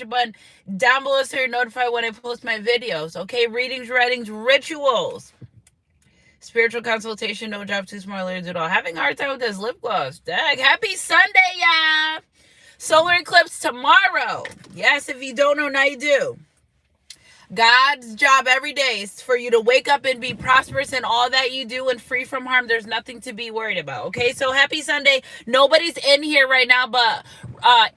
button down below so you're notified when I post my videos. Okay, readings, writings, rituals, spiritual consultation, no job too small to do it all. Having a hard time with this lip gloss. Dag, happy Sunday, y'all. Solar eclipse tomorrow. Yes, if you don't know, now you do. God's job every day is for you to wake up and be prosperous in all that you do and free from harm. There's nothing to be worried about. Okay, so happy Sunday. Nobody's in here right now, but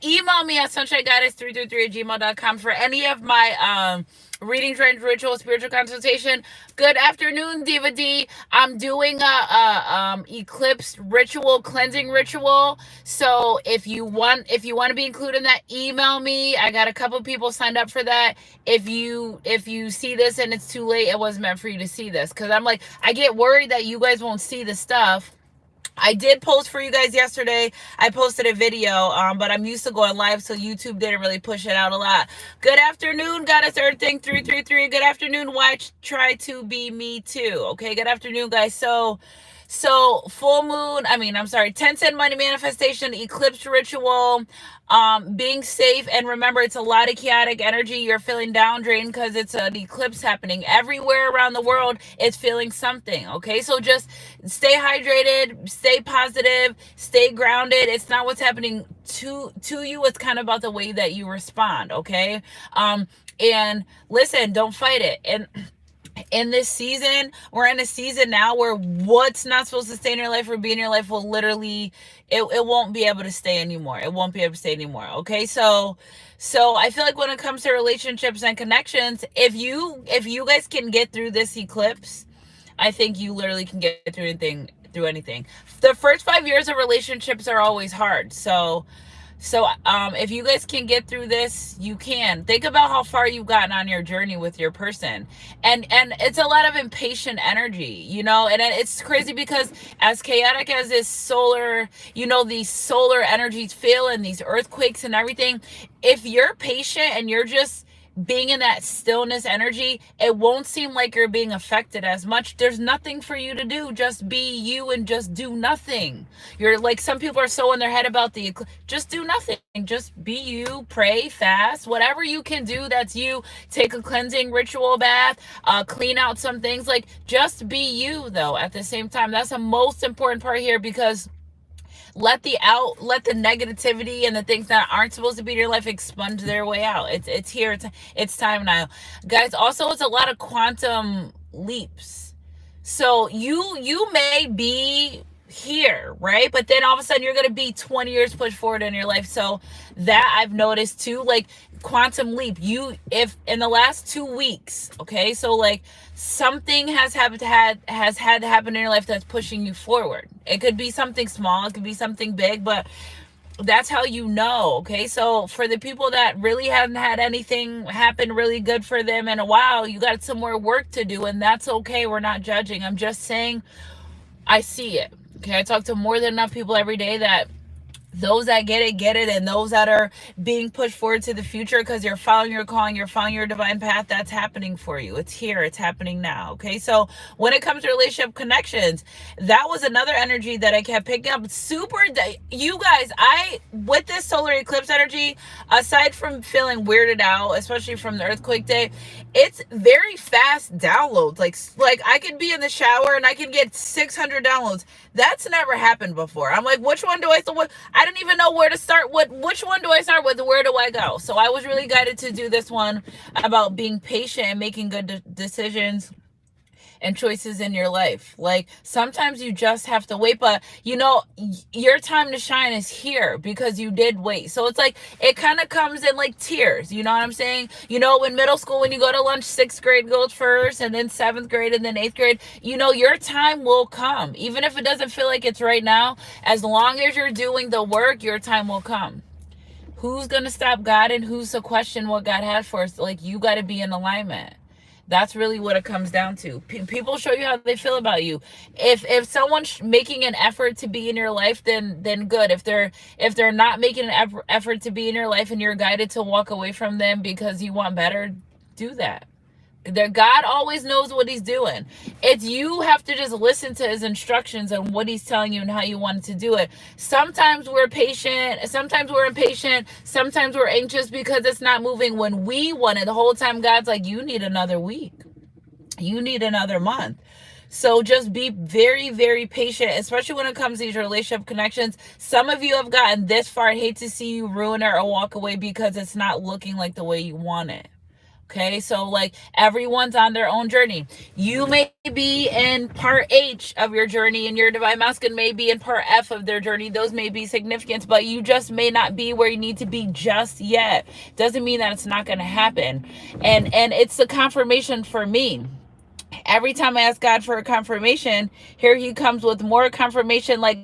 email me at sunshinegoddess333@gmail.com for any of my readings, ritual, spiritual consultation. Good afternoon, Diva D. I'm doing a eclipse ritual, cleansing ritual. So if you want to be included in that, email me. I got a couple people signed up for that. If you see this and it's too late, it wasn't meant for you to see this, because I'm like, I get worried that you guys won't see the stuff. I did post for you guys yesterday. I posted a video, but I'm used to going live, so YouTube didn't really push it out a lot. Good afternoon, Goddess Earth Thing 333. Good afternoon, why try to be me too? Okay, good afternoon, guys. So full moon, 10-cent money manifestation, eclipse ritual, being safe, and remember, it's a lot of chaotic energy. You're feeling down drained because it's an eclipse happening everywhere around the world. It's feeling something. Okay, so just stay hydrated, stay positive, stay grounded. It's not what's happening to you, it's kind of about the way that you respond. Okay, and listen, don't fight it. And in this season, we're in a season now where what's not supposed to stay in your life or be in your life will literally, it won't be able to stay anymore. It won't be able to stay anymore. Okay, so I feel like when it comes to relationships and connections, if you guys can get through this eclipse, I think you literally can get through anything. The first 5 years of relationships are always hard. So if you guys can get through this, you can. Think about how far you've gotten on your journey with your person. And it's a lot of impatient energy, and it's crazy because as chaotic as this solar, these solar energies feel and these earthquakes and everything, if you're patient and you're just being in that stillness energy, it won't seem like you're being affected as much. There's nothing for you to do. Just be you and just do nothing. You're like, some people are so in their head about just do nothing. Just be you, pray, fast, whatever you can do, that's you. Take a cleansing ritual bath, clean out some things. Like, just be you though at the same time. That's the most important part here, because let the negativity and the things that aren't supposed to be in your life expunge their way out. It's here. It's time now, guys. Also, it's a lot of quantum leaps. So you may be here, right? But then all of a sudden you're going to be 20 years pushed forward in your life. So that I've noticed too, like quantum leap. If in the last 2 weeks, okay, so like something has had to happen in your life that's pushing you forward. It could be something small, it could be something big, but that's how you know. Okay, so for the people that really haven't had anything happen really good for them in a while, you got some more work to do, and that's okay. We're not judging. I'm just saying I see it. Okay, I talk to more than enough people every day that those that get it, and those that are being pushed forward to the future because you're following your calling, you're following your divine path. That's happening for you. It's here. It's happening now. Okay, so when it comes to relationship connections, that was another energy that I kept picking up. You guys, with this solar eclipse energy, aside from feeling weirded out, especially from the earthquake day, it's very fast downloads. Like I could be in the shower and I can get 600 downloads. That's never happened before. I'm like, which one do I start with? I don't even know where to start. Which one do I start with? Where do I go? So I was really guided to do this one about being patient and making good decisions and choices in your life. Like sometimes you just have to wait, but your time to shine is here because you did wait. So it's like it kind of comes in like tiers, you know what I'm saying? In middle school, when you go to lunch, 6th grade goes first, and then 7th grade, and then 8th grade, your time will come. Even if it doesn't feel like it's right now, as long as you're doing the work, your time will come. Who's gonna stop God, and who's to question what God has for us? Like, you got to be in alignment. That's really what it comes down to. People show you how they feel about you. If someone's making an effort to be in your life, then good. If they're not making an effort to be in your life and you're guided to walk away from them because you want better, do that. God always knows what he's doing. It's you have to just listen to his instructions and what he's telling you and how you want to do it. Sometimes we're patient, sometimes we're impatient, sometimes we're anxious because it's not moving when we want it. The whole time God's like, you need another week. You need another month. So just be very, very patient, especially when it comes to these relationship connections. Some of you have gotten this far. I'd hate to see you ruin it or walk away because it's not looking like the way you want it. Okay, so like everyone's on their own journey. You may be in part H of your journey and your divine masculine may be in part F of their journey. Those may be significant, but you just may not be where you need to be just yet. Doesn't mean that it's not going to happen. And it's the confirmation for me. Every time I ask God for a confirmation, here he comes with more confirmation. Like,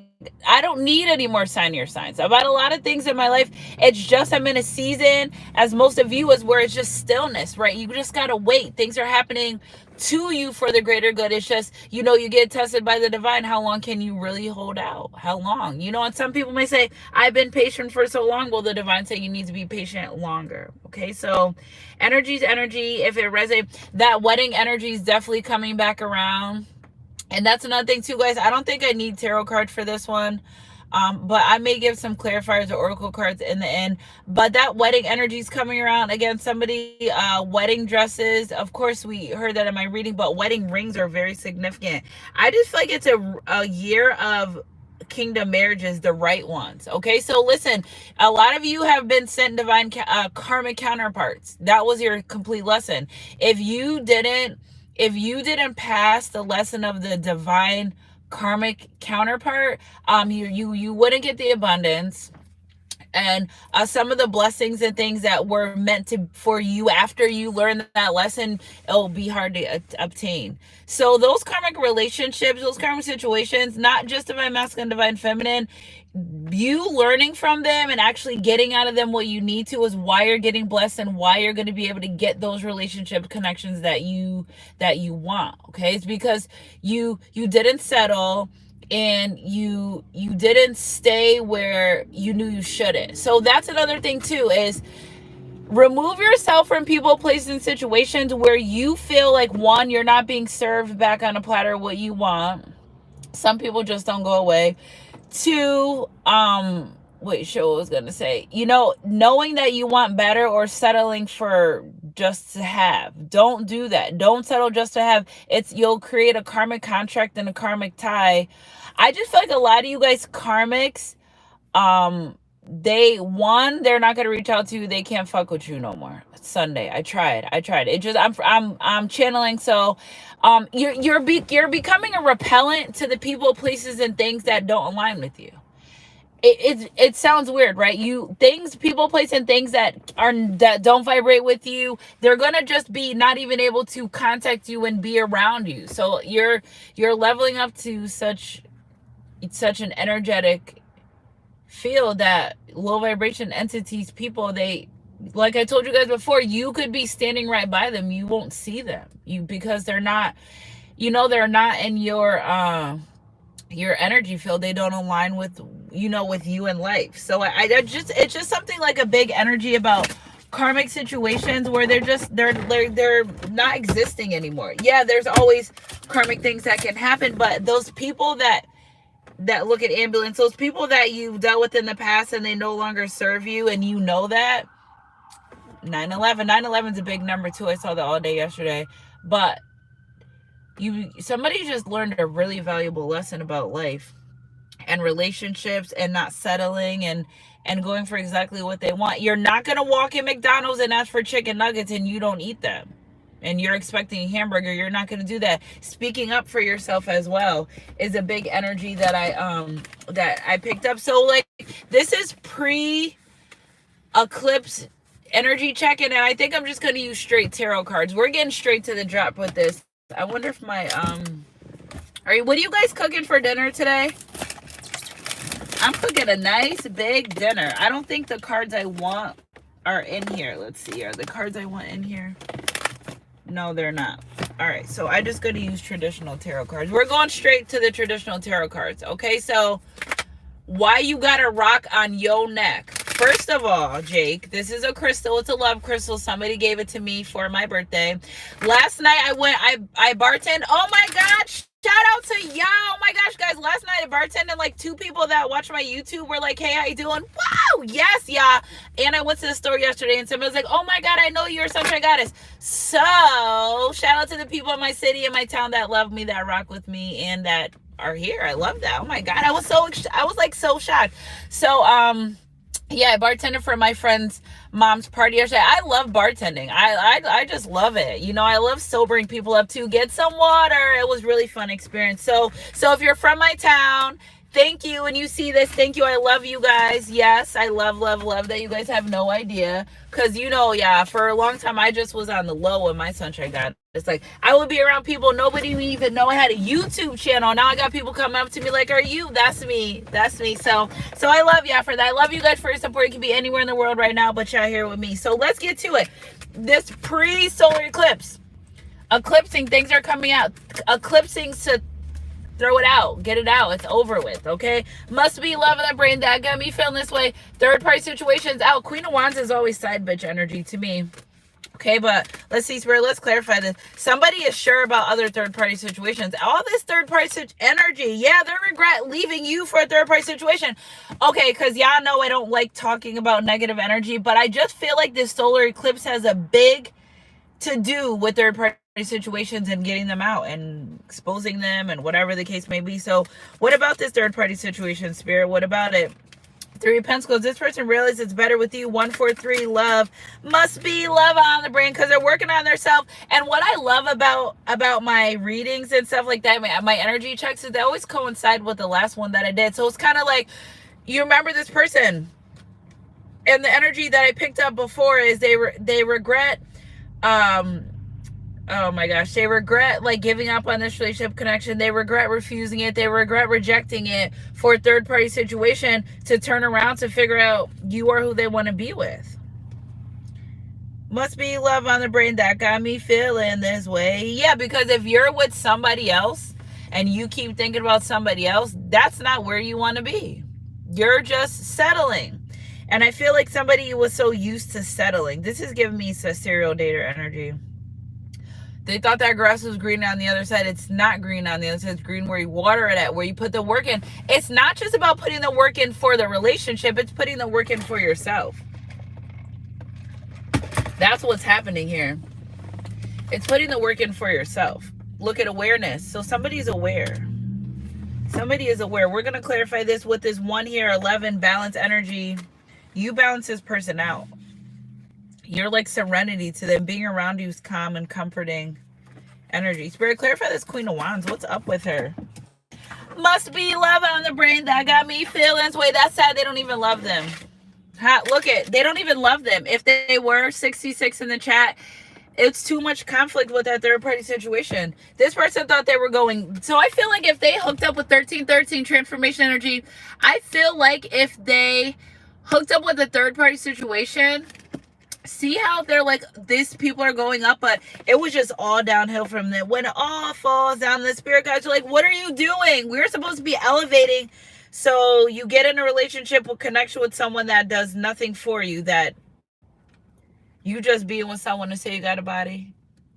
I don't need any more sign your signs about a lot of things in my life. It's just I'm in a season, as most of you is, where it's just stillness, right? You just gotta wait. Things are happening to you for the greater good. It's just, you get tested by the divine. How long can you really hold out? How long? And some people may say, I've been patient for so long. Well, the divine say you need to be patient longer. Okay, so energy's energy. If it resonates, that wedding energy is definitely coming back around. And that's another thing too, guys. I don't think I need tarot cards for this one. But I may give some clarifiers or oracle cards in the end. But that wedding energy is coming around. Again, somebody, wedding dresses. Of course, we heard that in my reading. But wedding rings are very significant. I just feel like it's a year of kingdom marriages, the right ones. Okay, so listen, a lot of you have been sent divine karmic counterparts. That was your complete lesson. If you didn't pass the lesson of the divine karmic counterpart, you wouldn't get the abundance and some of the blessings and things that were meant for you after you learn that lesson. It'll be hard to obtain. So those karmic relationships, those karmic situations, not just divine masculine, divine feminine, you learning from them and actually getting out of them what you need to is why you're getting blessed and why you're going to be able to get those relationship connections that you want. Okay, it's because you didn't settle and you didn't stay where you knew you shouldn't. So that's another thing too, is remove yourself from people, places, and situations where you feel like, one, you're not being served back on a platter what you want. Some people just don't go away. Two, show what I was gonna say. Knowing that you want better or settling for just to have. Don't do that. Don't settle just to have. You'll create a karmic contract and a karmic tie. I just feel like a lot of you guys karmics, they're not gonna reach out to you. They can't fuck with you no more. It's Sunday. I tried. It just I'm channeling. So you're becoming a repellent to the people, places, and things that don't align with you. It sounds weird, right? People, place, and things that don't vibrate with you, they're gonna just be not even able to contact you and be around you. So you're leveling up to such an energetic field that low vibration entities, people, they, like I told you guys before, you could be standing right by them, you won't see them, because they're not, they're not in your energy field. They don't align with you in life. So it's just something like a big energy about karmic situations where they're not existing anymore. Yeah, there's always karmic things that can happen, but those people that look at ambulance, those people that you've dealt with in the past and they no longer serve you, and that 9/11 is a big number too. I saw that all day yesterday. But somebody just learned a really valuable lesson about life and relationships and not settling and going for exactly what they want. You're not going to walk in McDonald's and ask for chicken nuggets and you don't eat them, and you're expecting a hamburger. You're not going to do that. Speaking up for yourself as well is a big energy that I picked up. So like, this is pre-eclipse energy check-in, and I think I'm just going to use straight tarot cards. We're getting straight to the drop with this. I wonder if my what are you guys cooking for dinner today? I'm cooking a nice big dinner. I don't think the cards I want are in here. Let's see, are the cards I want in here? No, they're not. All right, so I just going to use traditional tarot cards. We're going straight to the traditional tarot cards. Okay, so why you got a rock on your neck? First of all, Jake, this is a crystal. It's a love crystal. Somebody gave it to me for my birthday. Last night I bartended. Oh my gosh. Shout out to y'all. Oh my gosh, guys. Last night I bartended. Like 2 people that watch my YouTube were like, hey, how you doing? Wow. Yes, yeah. And I went to the store yesterday and somebody was like, oh my God, I know you're a Sunshine Goddess. So shout out to the people in my city and my town that love me, that rock with me, and that are here. I love that. Oh my God. I was like so shocked. So, yeah, I bartended for my friend's mom's party yesterday. I love bartending. I just love it. You know, I love sobering people up too. Get some water. It was really fun experience. So if you're from my town, thank you. And you see this, thank you. I love you guys. Yes, I love that. You guys have no idea. Because, you know, yeah, for a long time, I just was on the low when my Sunshine got. It's like, I would be around people, nobody would even know I had a YouTube channel. Now I got people coming up to me like, are you? That's me. So I love y'all for that. I love you guys for your support. You can be anywhere in the world right now, but y'all here with me. So let's get to it. This pre-solar eclipse. Eclipsing, things are coming out. Eclipsing to throw it out, get it out, it's over with, okay? Must be love in the brain that got me feeling this way. Third party situations out. Queen of Wands is always side bitch energy to me. Okay, but let's see, Spirit, let's clarify this. Somebody is sure about other third-party situations. All this third-party energy, yeah, they regret leaving you for a third-party situation. Okay, because y'all know I don't like talking about negative energy, but I just feel like this solar eclipse has a big to do with third-party situations and getting them out and exposing them and whatever the case may be. So what about this third-party situation, Spirit? What about it? 3 of Pentacles. This person realizes it's better with you. 1, 4, 3. Love. Must be love on the brain because they're working on themselves. And what I love about my readings and stuff like that, my energy checks, is they always coincide with the last one that I did. So it's kind of like, you remember this person, and the energy that I picked up before is they regret. Oh my gosh, they regret like giving up on this relationship connection. They regret refusing it. They regret rejecting it for a third party situation to turn around to figure out you are who they want to be with. Must be love on the brain that got me feeling this way. Yeah, because if you're with somebody else and you keep thinking about somebody else, that's not where you want to be. You're just settling. And I feel like somebody was so used to settling. This is giving me serial dater energy. They thought that grass was green on the other side. It's not green on the other side. It's green where you water it at, where you put the work in. It's not just about putting the work in for the relationship. It's putting the work in for yourself. That's what's happening here. It's putting the work in for yourself. Look at awareness. So somebody's aware. Somebody is aware. We're going to clarify this with this 1 here, 11, balance energy. You balance this person out. You're like serenity to them. Being around you is calm and comforting energy. Spirit, clarify this Queen of Wands. What's up with her? Must be love on the brain that got me feeling this way. That's sad. They don't even love them. Look at, they don't even love them. If they were 66 in the chat, it's too much conflict with that third party situation. This person thought they were going. So I feel like if they hooked up with 1313 transformation energy, I feel like if they hooked up with a third party situation, see how they're like, these people are going up, but it was just all downhill from them. When it all falls down, the spirit guides are like, what are you doing? We're supposed to be elevating. So you get in a relationship with connection with someone that does nothing for you, that you just being with someone to say you got a body.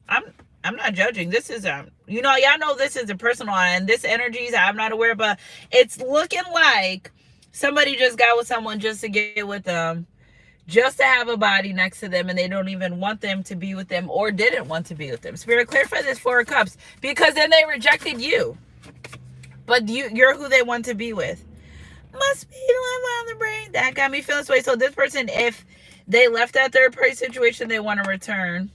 I'm not judging. This is you know, y'all know this is a personal and this energies I'm not aware, but it's looking like somebody just got with someone just to get with them, just to have a body next to them, and they don't even want them to be with them or didn't want to be with them. Spirit, clarify this 4 of Cups, because then they rejected you, but you're who they want to be with. Must be love on the brain that got me feeling this way. So this person, if they left that third party situation, they want to return.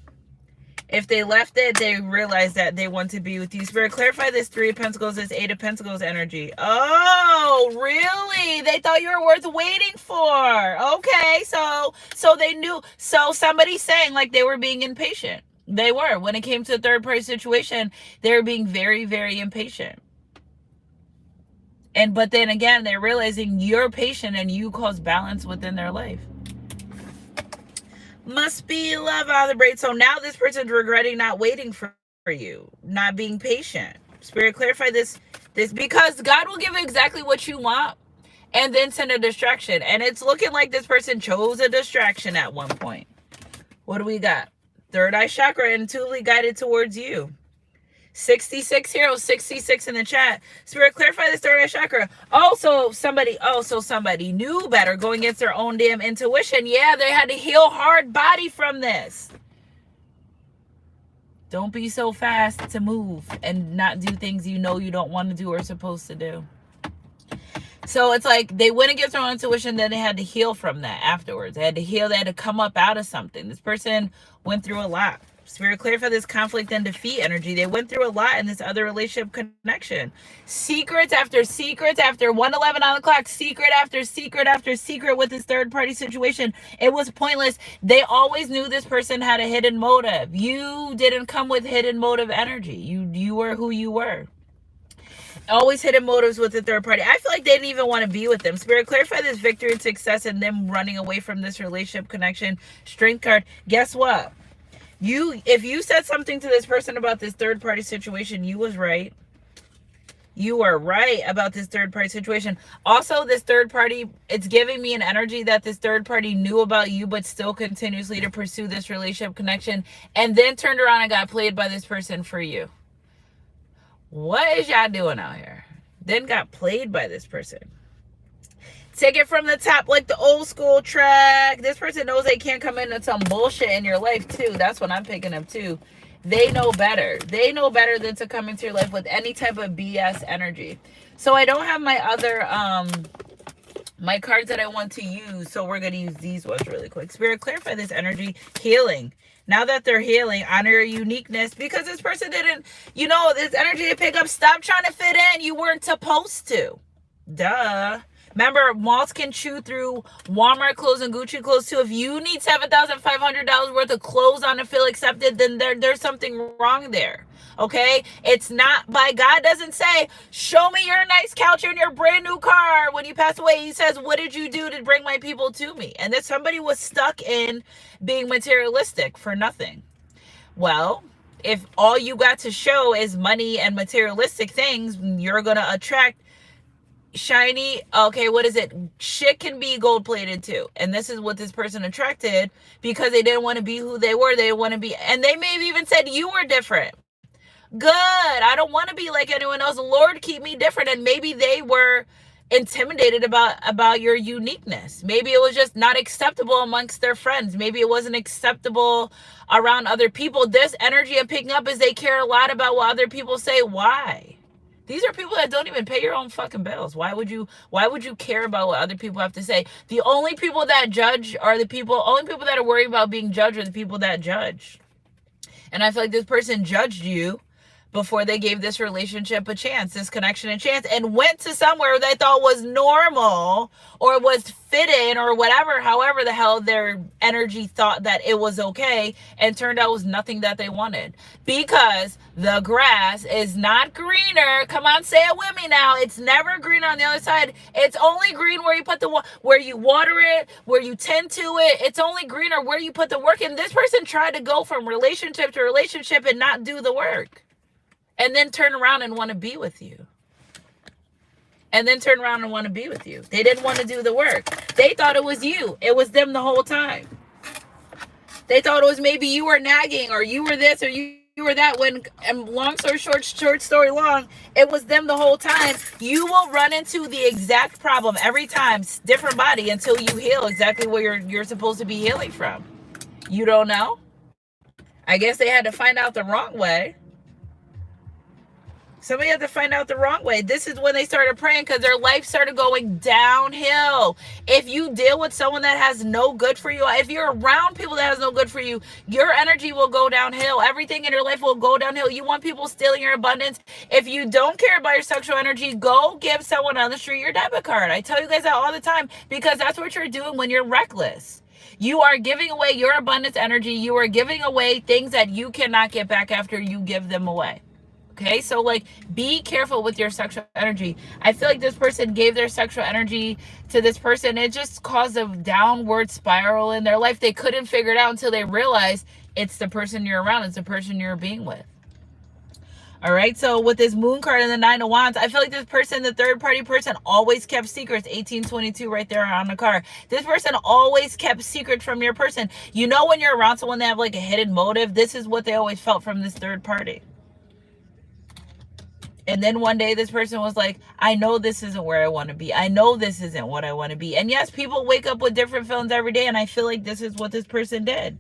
If they left it, they realize that they want to be with you. Spirit, clarify this 3 of Pentacles, this 8 of Pentacles energy. Oh, really? They thought you were worth waiting for. Okay, so they knew. So somebody's saying like they were being impatient. They were. When it came to a third party situation, they were being very, very impatient. But then again, they're realizing you're patient and you cause balance within their life. Must be love on the brain. So now this person's regretting not waiting for you, not being patient. Spirit, clarify this because God will give exactly what you want and then send a distraction. And it's looking like this person chose a distraction at one point. What do we got? Third eye chakra intuitively guided towards you. 66 here, 66 in the chat. Spirit, clarify this third eye chakra. So somebody knew better, going against their own damn intuition. Yeah, they had to heal hard body from this. Don't be so fast to move and not do things you know you don't want to do or supposed to do. So it's like they went against their own intuition, then they had to heal from that afterwards. They had to heal, they had to come up out of something. This person went through a lot. Spirit, clarify this conflict and defeat energy. They went through a lot in this other relationship connection. Secrets after 111 on the clock. Secret after secret with this third party situation. It was pointless. They always knew this person had a hidden motive. You didn't come with hidden motive energy. You were who you were. Always hidden motives with the third party. I feel like they didn't even want to be with them. Spirit, clarify this victory and success and them running away from this relationship connection. Strength card. Guess what? If you said something to this person about this third party situation, you was right. You were right about this third party situation. Also, this third party, it's giving me an energy that this third party knew about you, but still continuously to pursue this relationship connection, and then turned around and got played by this person for you. What is y'all doing out here? Then got played by this person. Take it from the top like the old school track. This person knows they can't come into some bullshit in your life too. That's what I'm picking up too. They know better. They know better than to come into your life with any type of BS energy. So I don't have my other my cards that I want to use. So we're going to use these ones really quick. Spirit, clarify this energy. Healing. Now that they're healing, honor your uniqueness, because this person didn't, this energy they pick up, stop trying to fit in. You weren't supposed to. Duh. Remember, moths can chew through Walmart clothes and Gucci clothes too. If you need $7,500 worth of clothes on to feel accepted, then there's something wrong there. Okay? It's not by God doesn't say, show me your nice couch and your brand new car. When you pass away, he says, what did you do to bring my people to me? And that somebody was stuck in being materialistic for nothing. Well, if all you got to show is money and materialistic things, you're going to attract shiny, shit can be gold plated too. And this is what this person attracted, because they didn't want to be who they were. They want to be, and they may have even said you were different. Good. I don't want to be like anyone else. Lord, keep me different. And maybe they were intimidated about your uniqueness. Maybe it was just not acceptable amongst their friends. Maybe it wasn't acceptable around other people. This energy I'm picking up is they care a lot about what other people say. Why? These are people that don't even pay your own fucking bills. Why would you care about what other people have to say? The only people that judge are only people that are worried about being judged are the people that judge. And I feel like this person judged you before they gave this relationship a chance, this connection a chance, and went to somewhere they thought was normal or was fitting or whatever, however the hell their energy thought that it was okay, and turned out it was nothing that they wanted. Because the grass is not greener. Come on, say it with me now. It's never green on the other side. It's only green where you put where you water it, where you tend to it. It's only greener where you put the work in. This person tried to go from relationship to relationship and not do the work. And then turn around and want to be with you. They didn't want to do the work. They thought it was you. It was them the whole time. They thought it was maybe you were nagging, or you were this, or you were that. When, and long story short story long, it was them the whole time. You will run into the exact problem every time, different body, until you heal exactly where you're supposed to be healing from. You don't know? I guess they had to find out the wrong way. Somebody had to find out the wrong way. This is when they started praying, because their life started going downhill. If you deal with someone that has no good for you, if you're around people that has no good for you, your energy will go downhill. Everything in your life will go downhill. You want people stealing your abundance. If you don't care about your sexual energy, go give someone on the street your debit card. I tell you guys that all the time, because that's what you're doing when you're reckless. You are giving away your abundance energy. You are giving away things that you cannot get back after you give them away. Okay, so be careful with your sexual energy. I feel like this person gave their sexual energy to this person. It just caused a downward spiral in their life. They couldn't figure it out until they realized it's the person you're around. It's the person you're being with. All right, so with this moon card and the 9 of wands, I feel like this person, the third party person, always kept secrets. 1822 right there on the card. This person always kept secrets from your person. You know, when you're around someone that have like a hidden motive, this is what they always felt from this third party. And then one day this person was like, I know this isn't where I want to be. I know this isn't what I want to be. And yes, people wake up with different feelings every day. And I feel like this is what this person did.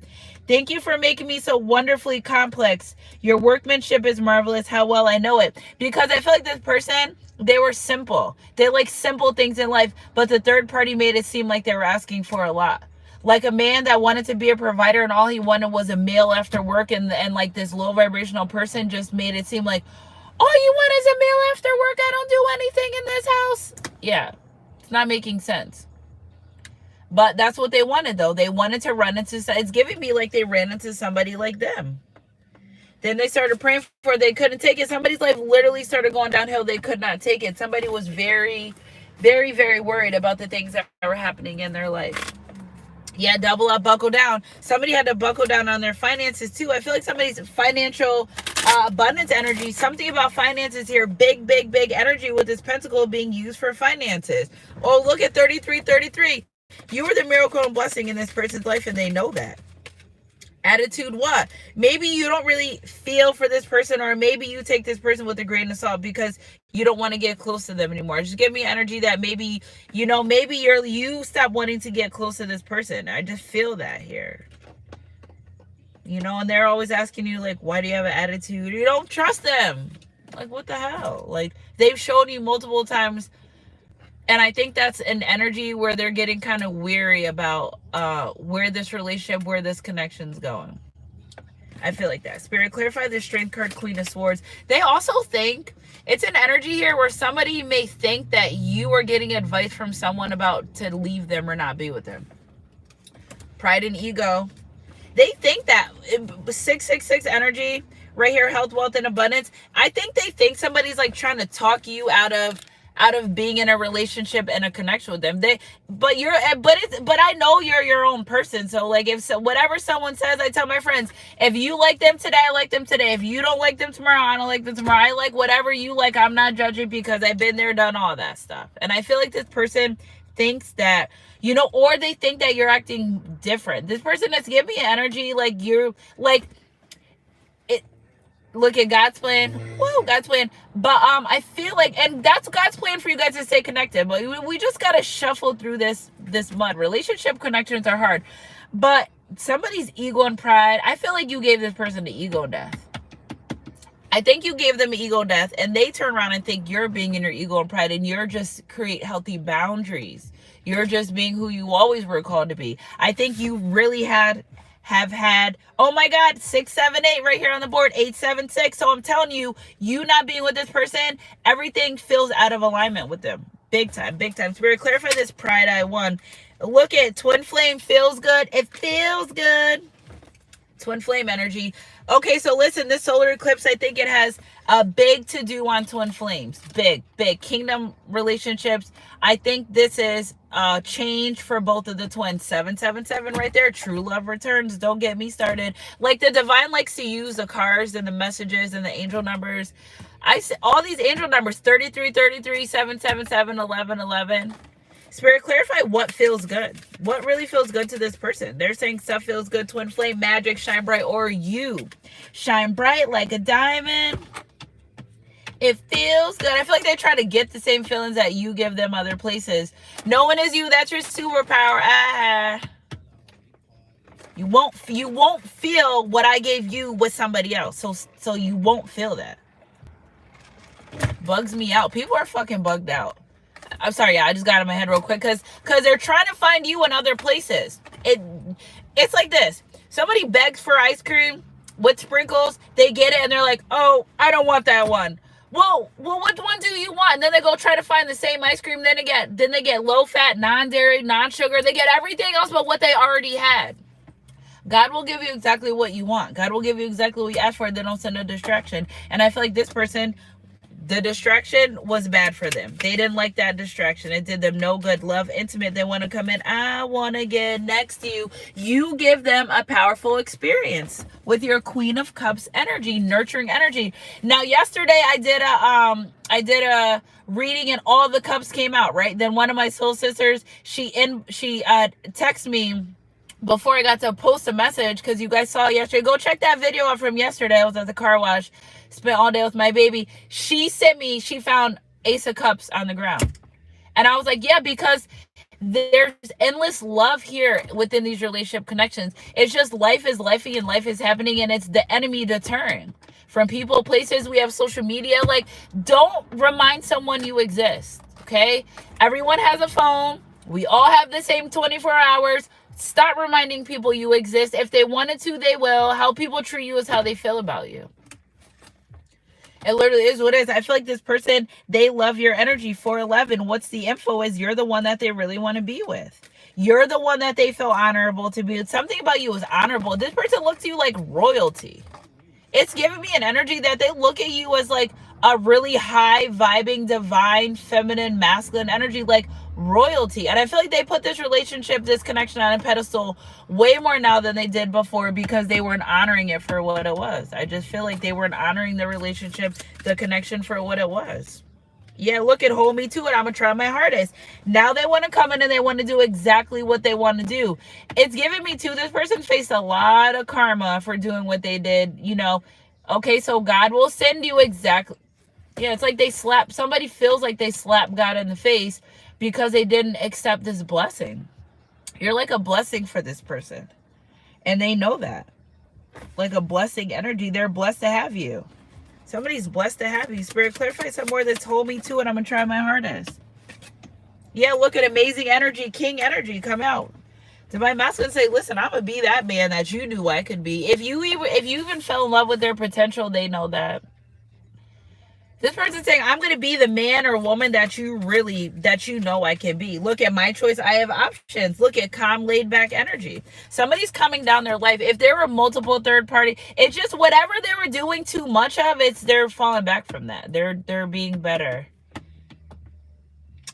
Thank you for making me so wonderfully complex. Your workmanship is marvelous. How well I know it. Because I feel like this person, they were simple. They like simple things in life. But the third party made it seem like they were asking for a lot. Like a man that wanted to be a provider and all he wanted was a meal after work. And like this low vibrational person just made it seem like, all you want is a meal after work. I don't do anything in this house. Yeah, it's not making sense. But that's what they wanted, though. They wanted to run into, it's giving me like they ran into somebody like them. Then they started praying for it. They couldn't take it. Somebody's life literally started going downhill. They could not take it. Somebody was very, very, very worried about the things that were happening in their life. Yeah, double up, buckle down. Somebody had to buckle down on their finances too. I feel like somebody's financial abundance energy, something about finances here, big, big, big energy with this pentacle being used for finances. Oh, look at 3333. You were the miracle and blessing in this person's life, and they know that. Attitude what? Maybe you don't really feel for this person, or maybe you take this person with a grain of salt because you don't want to get close to them anymore. Just give me energy that maybe, you know, maybe you stop wanting to get close to this person. I just feel that here. You know, and they're always asking you, like, why do you have an attitude? You don't trust them. Like, what the hell? Like, they've shown you multiple times. And I think that's an energy where they're getting kind of weary about where this relationship, where this connection's going. I feel like that. Spirit, clarify the strength card, Queen of Swords. They also think, it's an energy here where somebody may think that you are getting advice from someone about to leave them or not be with them. Pride and ego. They think that 666 energy right here, health, wealth, and abundance. I think they think somebody's like trying to talk you out of being in a relationship and a connection with them. But I know you're your own person. So like, whatever someone says, I tell my friends, if you like them today, I like them today. If you don't like them tomorrow, I don't like them tomorrow. I like whatever you like. I'm not judging because I've been there, done all that stuff. And I feel like this person thinks that, you know, or they think that you're acting different. This person that's giving me energy like you're like, look at God's plan. Woo, God's plan. But I feel like, and that's God's plan for you guys to stay connected. But we just gotta shuffle through this mud. Relationship connections are hard. But somebody's ego and pride, I feel like you gave this person the ego death. I think you gave them ego death, and they turn around and think you're being in your ego and pride, and you're just create healthy boundaries. You're just being who you always were called to be. I think you really have had, oh my God, 678 right here on the board, 876. So I'm telling you, you not being with this person, everything feels out of alignment with them. Big time, big time. Spirit, clarify this pride I won. Look at twin flame, feels good. It feels good. Twin flame energy. Okay, so listen, this solar eclipse, I think it has a big to do on twin flames. Big, big. Kingdom relationships. I think this is a change for both of the twins. 777 right there. True love returns. Don't get me started. Like the divine likes to use the cards and the messages and the angel numbers. I see all these angel numbers, 33, 33, 777, 11, 11. Spirit, clarify what feels good. What really feels good to this person? They're saying stuff feels good. Twin flame, magic, shine bright, or you shine bright like a diamond. It feels good. I feel like they try to get the same feelings that you give them other places. No one is you. That's your superpower. You won't feel what I gave you with somebody else. So you won't feel that. Bugs me out. People are fucking bugged out. I'm sorry, yeah, I just got in my head real quick because they're trying to find you in other places. It's like this. Somebody begs for ice cream with sprinkles. They get it and they're like, oh, I don't want that one. Well, what one do you want? And then they go try to find the same ice cream. Then they get low fat, non-dairy, non-sugar. They get everything else but what they already had. God will give you exactly what you want. God will give you exactly what you asked for. They don't send a distraction. And I feel like this person The distraction was bad for them. They didn't like that distraction. It did them no good. Love, intimate. They want to come in. I want to get next to you. You give them a powerful experience with your Queen of Cups energy, nurturing energy. Now, yesterday I did a reading and all the cups came out, right? Then one of my soul sisters, she texted me before I got to post a message, because you guys saw yesterday. Go check that video out from yesterday. I was at the car wash, spent all day with my baby. She found Ace of Cups on the ground. And I was like, yeah, because there's endless love here within these relationship connections. It's just life is lifey and life is happening, and it's the enemy deterring from people, places. We have social media. Like, don't remind someone you exist, okay? Everyone has a phone. We all have the same 24 hours. Stop reminding people you exist. If they wanted to, they will. How people treat you is how they feel about you. It literally is what it is. I feel like this person, they love your energy. 411, what's the info is you're the one that they really want to be with. You're the one that they feel honorable to be with. Something about you is honorable. This person looks at you like royalty. It's giving me an energy that they look at you as like a really high vibing, divine, feminine, masculine energy, like royalty. And I feel like they put this relationship, this connection on a pedestal way more now than they did before, because they weren't honoring it for what it was. I just feel like they weren't honoring the relationship, the connection for what it was. Yeah, look at hold me to it. I'm going to try my hardest. Now they want to come in and they want to do exactly what they want to do. It's giving me too, this person faced a lot of karma for doing what they did, you know. Okay, so God will send you exactly. Yeah, it's like somebody feels like they slapped God in the face because they didn't accept this blessing. You're like a blessing for this person. And they know that. Like a blessing energy. They're blessed to have you. Somebody's blessed to have you. Spirit, clarify some more that's hold me to it. I'm going to try my hardest. Yeah, look at amazing energy. King energy come out. Divine masculine say, listen, I'm going to be that man that you knew I could be. If you even fell in love with their potential, they know that. This person's saying, I'm going to be the man or woman that you know I can be. Look at my choice. I have options. Look at calm, laid back energy. Somebody's coming down their life. If there were multiple third party, it's just whatever they were doing too much of, they're falling back from that. They're being better.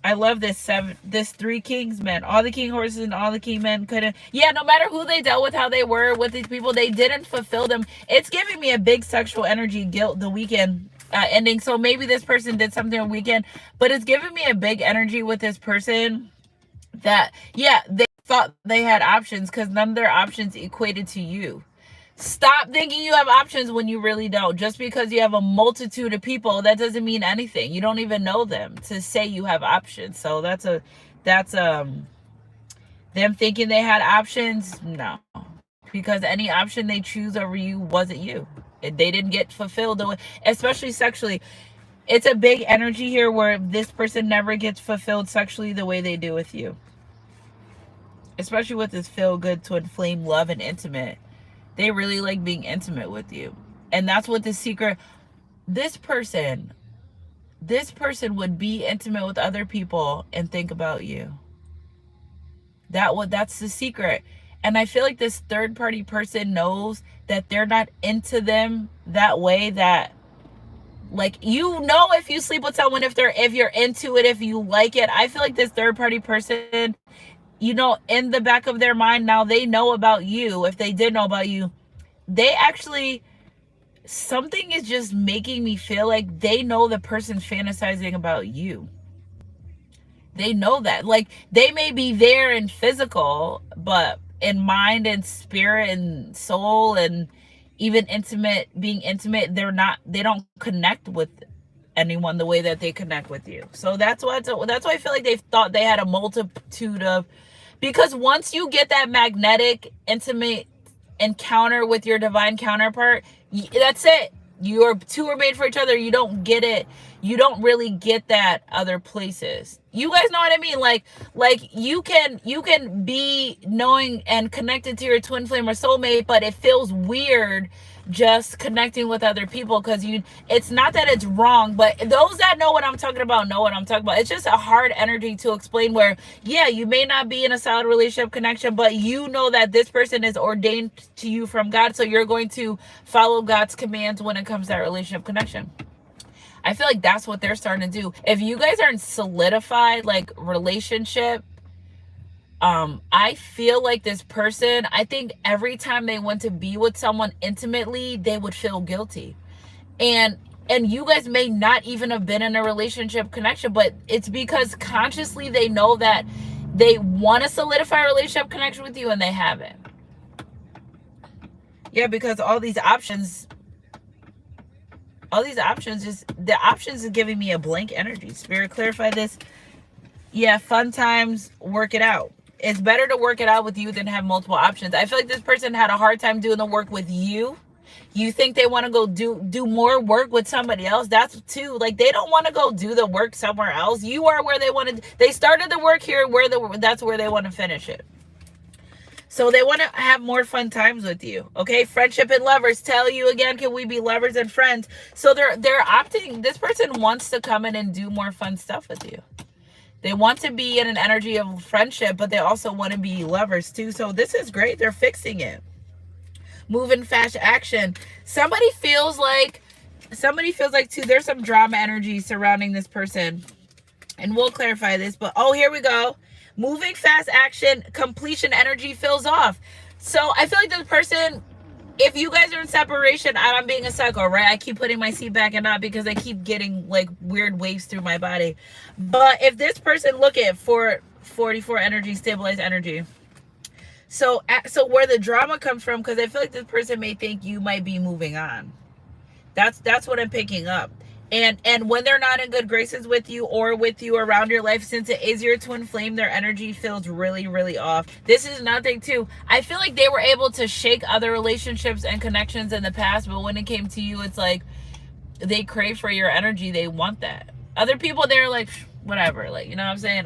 I love this three kings men. All the king horses and all the king men couldn't. Yeah, no matter who they dealt with, how they were with these people, they didn't fulfill them. It's giving me a big sexual energy guilt the weekend ending. So maybe this person did something on weekend, but it's giving me a big energy with this person that, yeah, they thought they had options because none of their options equated to you. Stop thinking you have options when you really don't. Just because you have a multitude of people, that doesn't mean anything. You don't even know them to say you have options. So that's them thinking they had options. No, because any option they choose over you wasn't you. They didn't get fulfilled, especially sexually. It's a big energy here where this person never gets fulfilled sexually the way they do with you. Especially with this feel good to inflame love and intimate. They really like being intimate with you. And that's what the secret, this person would be intimate with other people and think about you. That's the secret. And I feel like this third party person knows that they're not into them that way, that like, you know, if you sleep with someone, if you're into it, if you like it. I feel like this third party person, you know, in the back of their mind now, they know about you. If they did know about you, they actually, something is just making me feel like they know the person's fantasizing about you. They know that. Like, they may be there in physical, but in mind and spirit and soul and even being intimate, they don't connect with anyone the way that they connect with you. So that's why I feel like they thought they had a multitude of, because once you get that magnetic, intimate encounter with your divine counterpart, that's it. Your two are made for each other. You don't get it. You don't really get that other places. You guys know what I mean? Like you can be knowing and connected to your twin flame or soulmate, but it feels weird just connecting with other people, because it's not that it's wrong, but those that know what I'm talking about know what I'm talking about. It's just a hard energy to explain where, yeah, you may not be in a solid relationship connection, but you know that this person is ordained to you from God, so you're going to follow God's commands when it comes to that relationship connection. I feel like that's what they're starting to do. If you guys aren't solidified, like, relationship, I feel like this person, I think every time they went to be with someone intimately, they would feel guilty. And you guys may not even have been in a relationship connection, but it's because consciously they know that they want to solidify a relationship connection with you and they haven't. Yeah, because all these options, just, the options is giving me a blank energy. Spirit, clarify this. Yeah, fun times, work it out. It's better to work it out with you than have multiple options. I feel like this person had a hard time doing the work with you. You think they want to go do more work with somebody else? That's too, like, they don't want to go do the work somewhere else. You are where they want to. They started the work here, that's where they want to finish it. So they want to have more fun times with you. Okay, friendship and lovers. Tell you again, can we be lovers and friends? So they're opting. This person wants to come in and do more fun stuff with you. They want to be in an energy of friendship, but they also want to be lovers too. So this is great. They're fixing it. Moving fast action. Somebody feels like too, there's some drama energy surrounding this person. And we'll clarify this, but oh, here we go. Moving fast action, completion energy fills off. So I feel like this person, if you guys are in separation, I'm being a psycho, right? I keep putting my seat back and up because I keep getting like weird waves through my body. But if this person, look at 44 energy, stabilized energy. So where the drama comes from, because I feel like this person may think you might be moving on. That's what I'm picking up. And when they're not in good graces with you or with you around your life, since it is your twin flame, their energy feels really, really off. This is nothing too. I feel like they were able to shake other relationships and connections in the past, but when it came to you, it's like they crave for your energy. They want that. Other people, they're like, whatever, like, you know what I'm saying?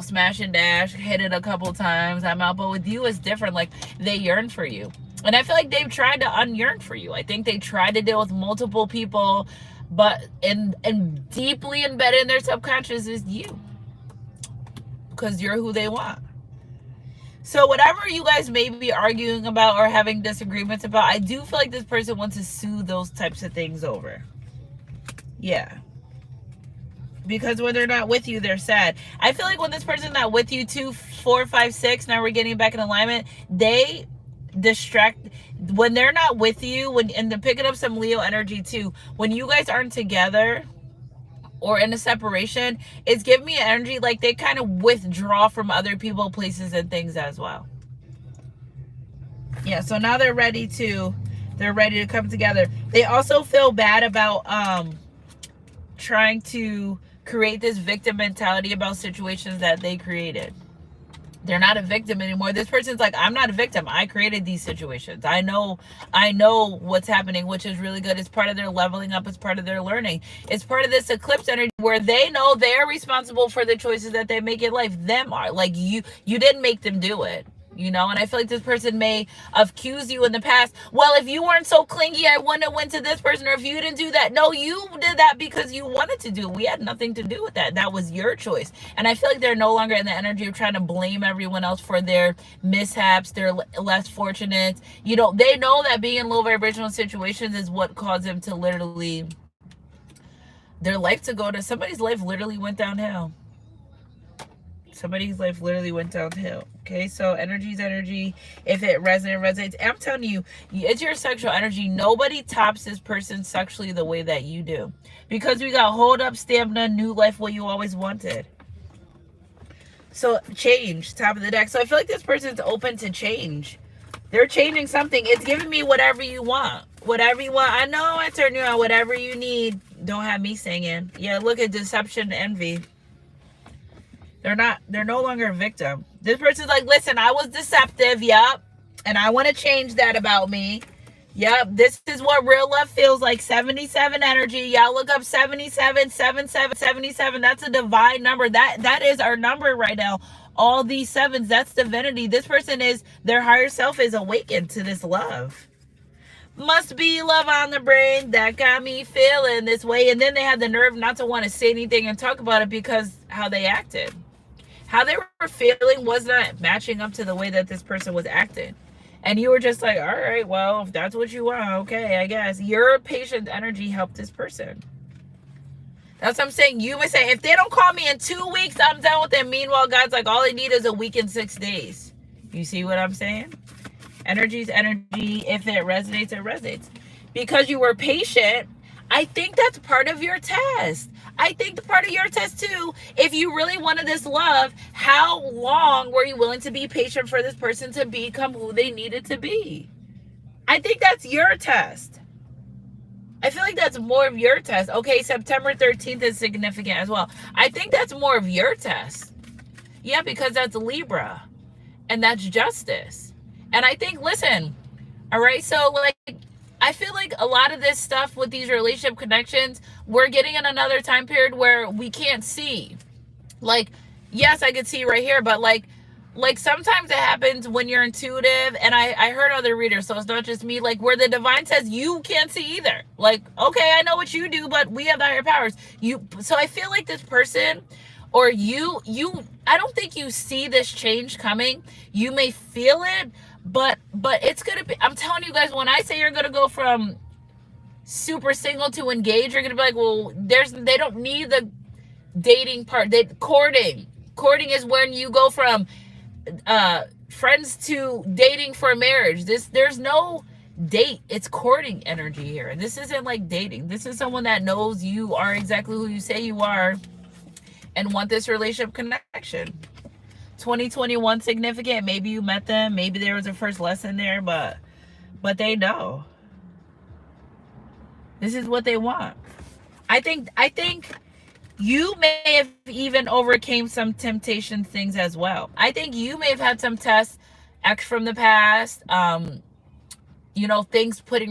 Smash and dash, hit it a couple times, I'm out. But with you, it's different. Like, they yearn for you. And I feel like they've tried to unyearn for you. I think they tried to deal with multiple people, but and deeply embedded in their subconscious is you, because you're who they want. So whatever you guys may be arguing about or having disagreements about, I do feel like this person wants to soothe those types of things over. Yeah. Because when they're not with you, they're sad. I feel like when this person's not with you, 2, 4, 5, 6, now we're getting back in alignment, they distract. When they're not with you, and they're picking up some Leo energy too, when you guys aren't together or in a separation, it's giving me energy like they kind of withdraw from other people, places, and things as well. Yeah, so now they're ready to come together. They also feel bad about trying to create this victim mentality about situations that they created. They're not a victim anymore. This person's like, I'm not a victim. I created these situations. I know what's happening, which is really good. It's part of their leveling up. It's part of their learning. It's part of this eclipse energy where they know they're responsible for the choices that they make in life. Them are like, you didn't make them do it. And I feel like this person may accuse you in the past. Well, if you weren't so clingy, I wouldn't have went to this person. Or if you didn't do that. No, you did that because you wanted to do it. We had nothing to do with that. That was your choice. And I feel like they're no longer in the energy of trying to blame everyone else for their mishaps. They're less fortunate. They know that being in low vibrational situations is what caused them to literally, their life to go to, somebody's life literally went downhill. Somebody's life literally went downhill. Okay, so energy's energy. If it resonates. I'm telling you, it's your sexual energy. Nobody tops this person sexually the way that you do. Because we got hold up, stamina, new life, what you always wanted. So change, top of the deck. So I feel like this person's open to change. They're changing something. It's giving me whatever you want. Whatever you want. I know I turn you on. Whatever you need. Don't have me singing. Yeah, look at deception, envy. They're no longer a victim. This person's like, listen, I was deceptive, yep. And I want to change that about me. Yep, this is what real love feels like. 77 energy. Y'all look up 77, 77, 77. That's a divine number. That is our number right now. All these sevens, that's divinity. This person their higher self is awakened to this love. Must be love on the brain that got me feeling this way. And then they had the nerve not to want to say anything and talk about it because how they acted. How they were feeling was not matching up to the way that this person was acting. And you were just like, all right, well, if that's what you want, okay, I guess. Your patient energy helped this person. That's what I'm saying. You may say, if they don't call me in 2 weeks, I'm done with them. Meanwhile, God's like, all they need is a week and 6 days. You see what I'm saying? Energy's energy. If it resonates, it resonates. Because you were patient, I think that's part of your test. I think the part of your test too, if you really wanted this love, how long were you willing to be patient for this person to become who they needed to be? I think that's your test. I feel like that's more of your test. Okay, September 13th is significant as well. I think that's more of your test. Yeah, because that's Libra. And that's justice. And I think, listen, all right, so like, I feel like a lot of this stuff with these relationship connections, we're getting in another time period where we can't see. Like, yes, I could see right here, but like sometimes it happens when you're intuitive, and I heard other readers, so it's not just me, like where the divine says you can't see either. Like, okay, I know what you do, but we have the higher powers. So I feel like this person, or you, I don't think you see this change coming. You may feel it, but it's gonna be, I'm telling you guys, when I say you're gonna go from super single to engaged, you're gonna be like, well, they don't need the dating part. Courting is when you go from friends to dating for marriage. There's no date. It's courting energy here. This isn't like dating. This is someone that knows you are exactly who you say you are and want this relationship connection. 2021 significant. Maybe you met them. Maybe there was a first lesson there, but they know. This is what they want. I think you may have even overcame some temptation things as well. I think you may have had some tests, X from the past, things put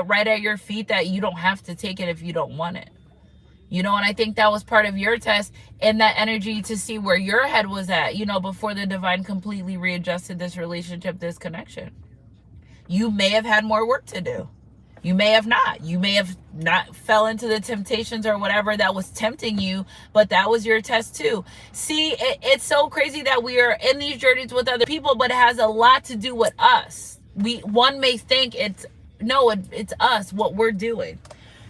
right at your feet that you don't have to take it if you don't want it. And I think that was part of your test and that energy to see where your head was at, before the divine completely readjusted this relationship, this connection. You may have had more work to do. You may have not. You may have not fell into the temptations or whatever that was tempting you, but that was your test too. See, it's so crazy that we are in these journeys with other people, but it has a lot to do with us. One may think it's us, what we're doing.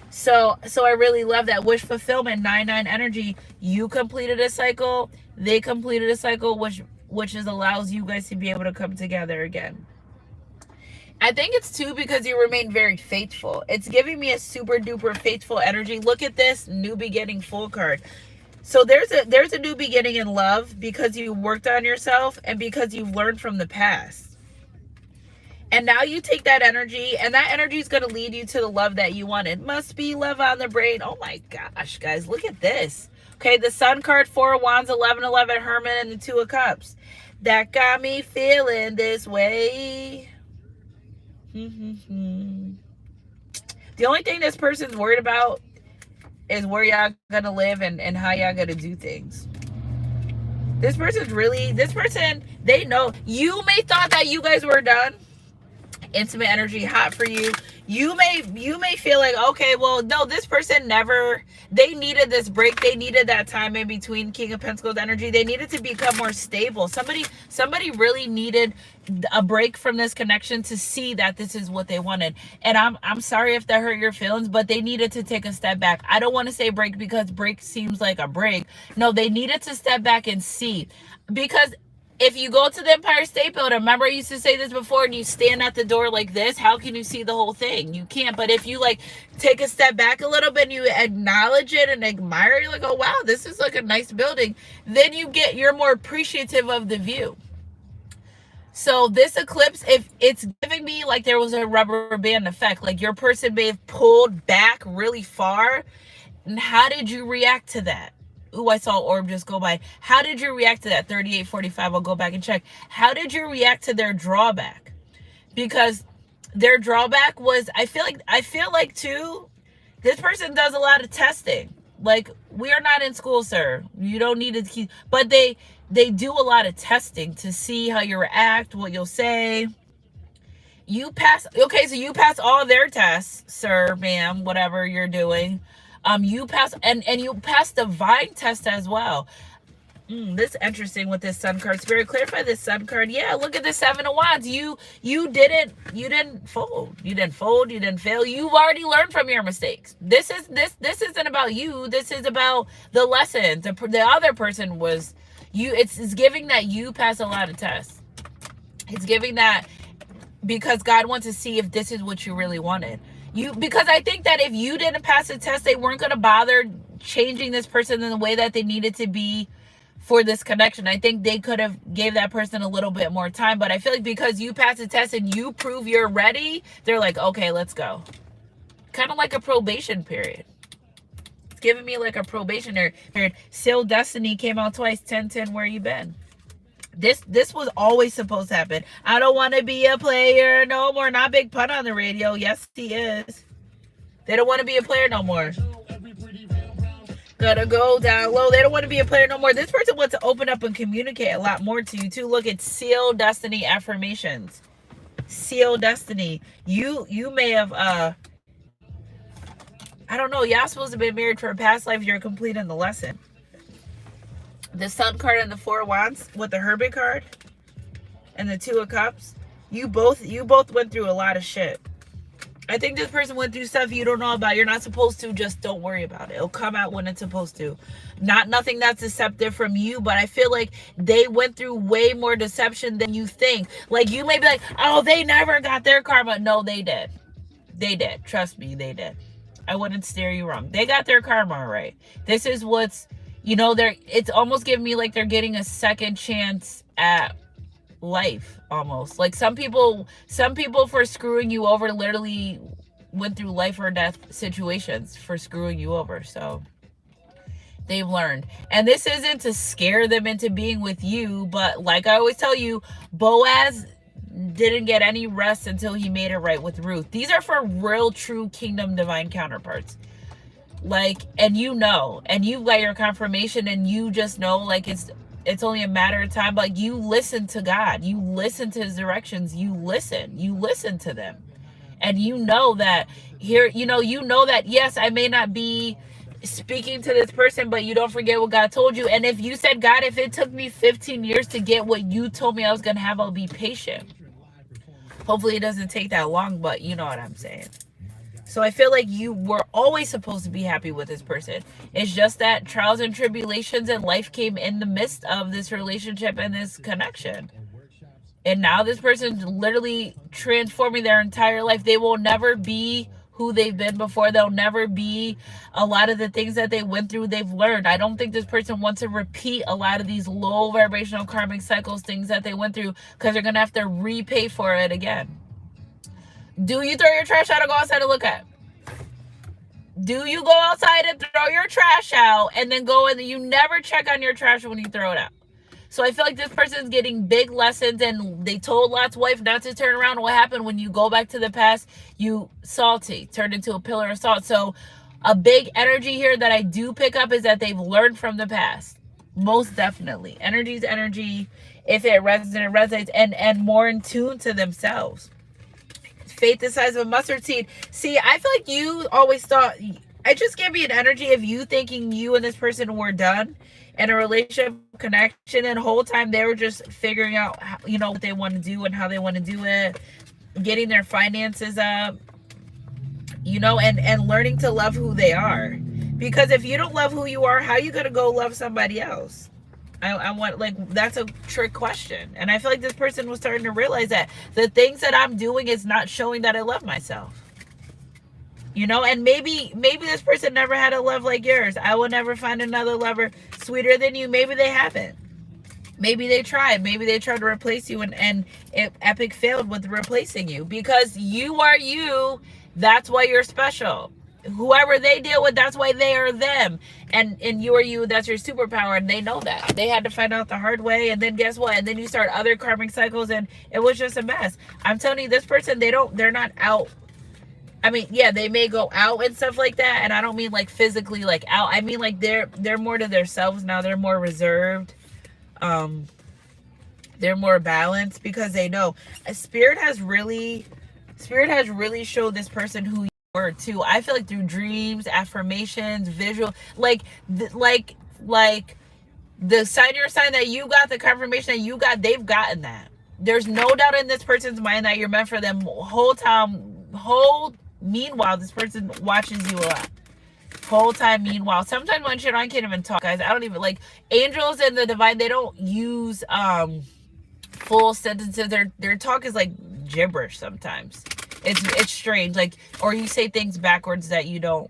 So I really love that wish fulfillment, 9/9 energy. You completed a cycle, they completed a cycle, which allows you guys to be able to come together again. I think it's too because you remain very faithful. It's giving me a super duper faithful energy. Look at this new beginning full card. So there's a new beginning in love because you worked on yourself and because you've learned from the past. And now you take that energy, and that energy is going to lead you to the love that you wanted. Must be love on the brain. Oh my gosh, guys, look at this. Okay, the Sun card, 4 of Wands, 11/11, Hermit, and the 2 of Cups. That got me feeling this way. The only thing this person's worried about is where y'all gonna live and how y'all gonna do things. This person, they know. You may thought that you guys were done. Intimate energy, hot for you. You may feel like, okay, well, no, this person they needed this break. They needed that time in between. King of Pentacles energy. They needed to become more stable. Somebody really needed a break from this connection to see that this is what they wanted. And I'm sorry if that hurt your feelings, but they needed to take a step back. I don't want to say break because break seems like a break. No, they needed to step back and see. Because if you go to the Empire State Building, remember I used to say this before, and you stand at the door like this, how can you see the whole thing? You can't. But if you like take a step back a little bit and you acknowledge it and admire it, you're like, oh wow, this is like a nice building, then you're more appreciative of the view. So this eclipse, if it's giving me like there was a rubber band effect, like your person may have pulled back really far. And how did you react to that? Ooh, I saw orb just go by. How did you react to that? 3845, I'll go back and check. How did you react to their drawback? Because their drawback was, I feel like too, this person does a lot of testing. Like, we are not in school, sir. You don't need to keep, but they do a lot of testing to see how you react, what you'll say. You pass, okay, so you pass all their tests, sir, ma'am, whatever you're doing. You pass, and you pass the divine test as well. This is interesting with this Sun card. Spirit, clarify this Sun card. Yeah, look at the Seven of Wands. You didn't fold. You didn't fold. You didn't fail. You've already learned from your mistakes. This isn't about you. This is about the lessons. The other person was you. It's giving that you pass a lot of tests. It's giving that because God wants to see if this is what you really wanted. Because I think that if you didn't pass the test, they weren't going to bother changing this person in the way that they needed to be for this connection. I think they could have gave that person a little bit more time, but I feel like because you passed the test and you prove you're ready, they're like, okay, let's go. Kind of like a probation period. It's giving me like a probationary period. Seal Destiny came out twice. 10-10, where you been? This was always supposed to happen. I don't want to be a player no more. Not Big Pun on the radio. Yes, he is. They don't want to be a player no more. Gotta go down low. They don't want to be a player no more. This person wants to open up and communicate a lot more to you too. Look at Seal Destiny affirmations. Seal Destiny. You may have I don't know. Y'all supposed to have been married for a past life. You're completing the lesson. The Sun card and the Four of Wands with the Hermit card and the Two of Cups. You both went through a lot of shit. I think this person went through stuff you don't know about. You're not supposed to. Just don't worry about it. It'll come out when it's supposed to. Nothing that's deceptive from you, but I feel like they went through way more deception than you think. Like, you may be like, oh, they never got their karma. No, they did. They did. Trust me, they did. I wouldn't steer you wrong. They got their karma all right. This is what's, it's almost giving me like they're getting a second chance at life, almost. Like some people for screwing you over literally went through life or death situations for screwing you over. So they've learned. And this isn't to scare them into being with you, but like I always tell you, Boaz didn't get any rest until he made it right with Ruth. These are for real, true kingdom divine counterparts. Like, and you've got your confirmation, and you just know, like, it's only a matter of time. Like, you listen to God, you listen to his directions, you listen to them, and you know that yes, I may not be speaking to this person, but you don't forget what God told you. And if you said, God, if it took me 15 years to get what you told me I was gonna have, I'll be patient. Hopefully it doesn't take that long, but you know what I'm saying. So I feel like you were always supposed to be happy with this person. It's just that trials and tribulations and life came in the midst of this relationship and this connection. And now this person's literally transforming their entire life. They will never be who they've been before. They'll never be a lot of the things that they went through. They've learned. I don't think this person wants to repeat a lot of these low vibrational karmic cycles, things that they went through, because they're going to have to repay for it again. Do you throw your trash out or go outside and look at? Do you go outside and throw your trash out and then go and you never check on your trash when you throw it out? So I feel like this person's getting big lessons, and they told Lot's wife not to turn around. What happened when you go back to the past? You salty, turned into a pillar of salt. So a big energy here that I do pick up is that they've learned from the past. Most definitely. Energy's energy. If it resonates, and more in tune to themselves. Faith the size of a mustard seed. See, I feel like you always thought, I just gave me an energy of you thinking you and this person were done in a relationship connection, and the whole time they were just figuring out how, what they want to do and how they want to do it, getting their finances up, and learning to love who they are. Because if you don't love who you are, how are you gonna go love somebody else? I want, like, that's a trick question. And I feel like this person was starting to realize that the things that I'm doing is not showing that I love myself. And maybe this person never had a love like yours. I will never find another lover sweeter than you. Maybe they haven't. Maybe they tried. Maybe they tried to replace you, and epic failed with replacing you. Because you are you. That's why you're special. Whoever they deal with, that's why they are them. And you are you, that's your superpower, and they know that. They had to find out the hard way, and then guess what? And then you start other karmic cycles, and it was just a mess. I'm telling you, this person, they're not out. I mean, yeah, they may go out and stuff like that, and I don't mean like physically like out. I mean like they're more to themselves now. They're more reserved. They're more balanced because they know. Spirit has really showed this person who you were too. I feel like through dreams, affirmations, visual, like The sign, your sign that you got, the confirmation that you got, they've gotten that. There's no doubt in this person's mind that you're meant for them whole time. Meanwhile, this person watches you a lot. Whole time, meanwhile. Sometimes when shit, I can't even talk, guys. I don't even, like, angels and the divine, they don't use full sentences. Their talk is like gibberish sometimes. It's strange. Like, or you say things backwards that you don't,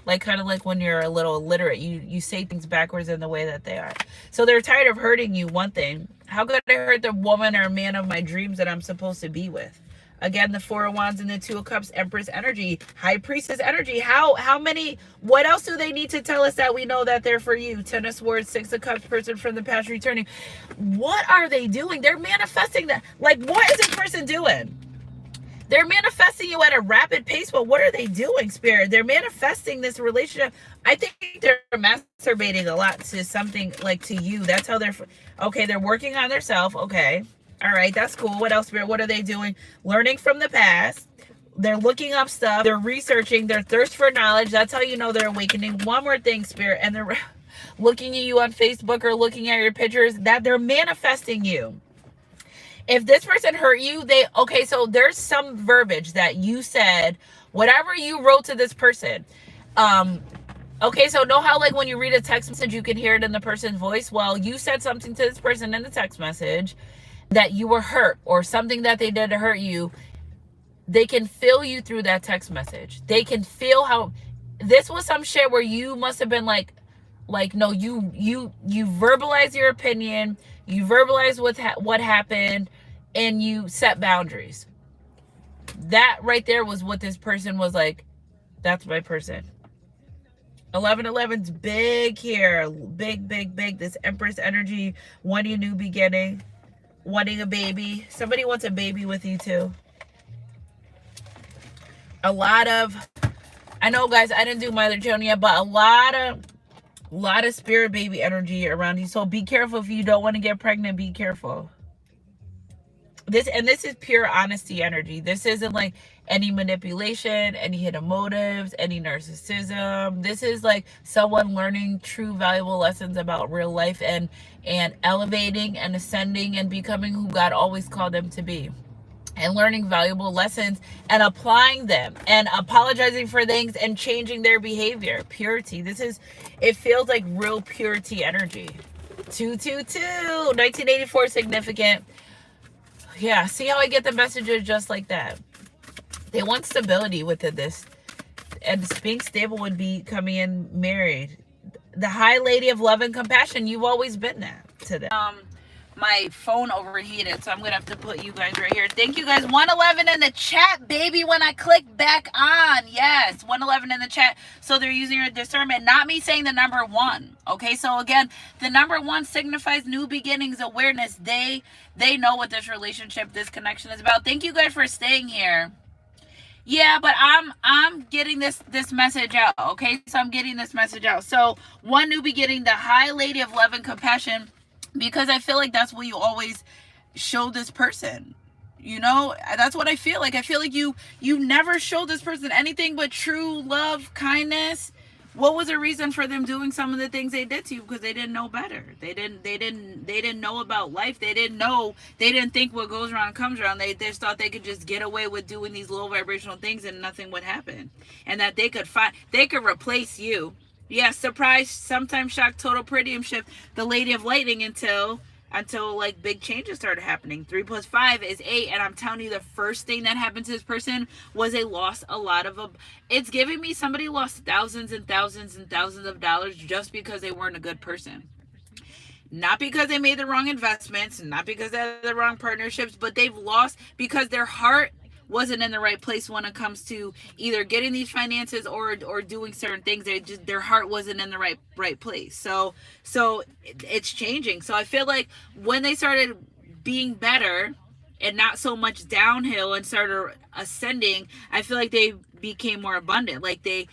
like, kind of like when you're a little illiterate, you say things backwards in the way that they are. So they're tired of hurting you. One thing, how could I hurt the woman or man of my dreams that I'm supposed to be with? Again, the Four of Wands and the Two of Cups, Empress energy, High Priestess energy. How many, what else do they need to tell us that we know that they're for you? Ten of Swords, Six of Cups, person from the past returning. What are they doing? They're manifesting that. Like, what is this person doing? They're manifesting you at a rapid pace, but what are they doing, Spirit? They're manifesting this relationship. I think they're masturbating a lot to something, like to you. That's how they're, okay, they're working on their self. Okay. All right, that's cool. What else, Spirit? What are they doing? Learning from the past. They're looking up stuff. They're researching. Their thirst for knowledge. That's how you know they're awakening. One more thing, Spirit. And they're looking at you on Facebook or looking at your pictures. That they're manifesting you. If this person hurt you, okay, so there's some verbiage that you said, whatever you wrote to this person. Okay, so know how, like, when you read a text message, you can hear it in the person's voice? Well, you said something to this person in the text message that you were hurt, or something that they did to hurt you. They can feel you through that text message. They can feel how, this was some shit where you must have been like, no, you verbalize your opinion, you verbalize what happened, and you set boundaries. That right there was what this person was like. That's my person. 1111's big here. Big. This Empress energy, wanting a new beginning, wanting a baby. Somebody wants a baby with you too. A lot of, I know, guys, I didn't do my other channel yet, but a lot of spirit baby energy around you. So be careful if you don't want to get pregnant. Be careful. This is pure honesty energy. This isn't like any manipulation, any hidden motives, any narcissism. This is like someone learning true valuable lessons about real life and elevating and ascending and becoming who God always called them to be. And learning valuable lessons and applying them and apologizing for things and changing their behavior. Purity. It feels like real purity energy. 222, 1984, significant. Yeah, see how I get the messages just like that. They want stability within this. And being stable would be coming in married. The High Lady of Love and Compassion, you've always been that to them. My phone overheated, so I'm gonna have to put you guys right here. Thank you guys. 111 in the chat, baby. When I click back on, yes, 111 in the chat. So they're using your discernment, not me saying the number 1. Okay, so again, the number 1 signifies new beginnings, awareness. They know what this relationship, this connection is about. Thank you guys for staying here. Yeah, but I'm getting this message out. Okay, so I'm getting this message out. So one new beginning, the High Lady of Love and Compassion. Because I feel like that's what you always show this person. You know, that's what I feel like. I feel like you never show this person anything but true love, kindness. What was the reason for them doing some of the things they did to you? Because they didn't know better. They didn't know about life. They didn't think what goes around comes around. They just thought they could just get away with doing these low vibrational things and nothing would happen. And that they could replace you. Yeah, surprise, sometimes shock, total paradigm shift, the Lady of Lightning until like big changes started happening. 3 + 5 is 8, and I'm telling you, the first thing that happened to this person was they lost a lot of it's giving me somebody lost thousands and thousands and thousands of dollars just because they weren't a good person. Not because they made the wrong investments, not because they had the wrong partnerships, but they've lost because their heart wasn't in the right place when it comes to either getting these finances or doing certain things. Their heart wasn't in the right place. So it's changing. So I feel like when they started being better and not so much downhill and started ascending, I feel like they became more abundant. Like they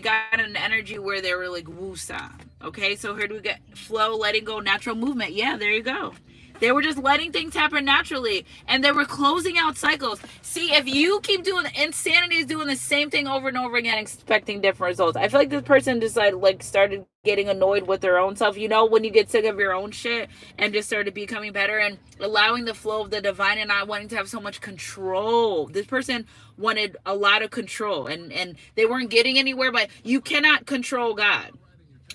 got an energy where they were like woosah. Okay, so here do we get flow, letting go, natural movement. Yeah, there you go. They were just letting things happen naturally, and they were closing out cycles. See, if you keep doing insanity, is doing the same thing over and over again, expecting different results. I feel like this person decided, like, started getting annoyed with their own self. You know, when you get sick of your own shit, and just started becoming better and allowing the flow of the divine and not wanting to have so much control. This person wanted a lot of control, and they weren't getting anywhere. But you cannot control God.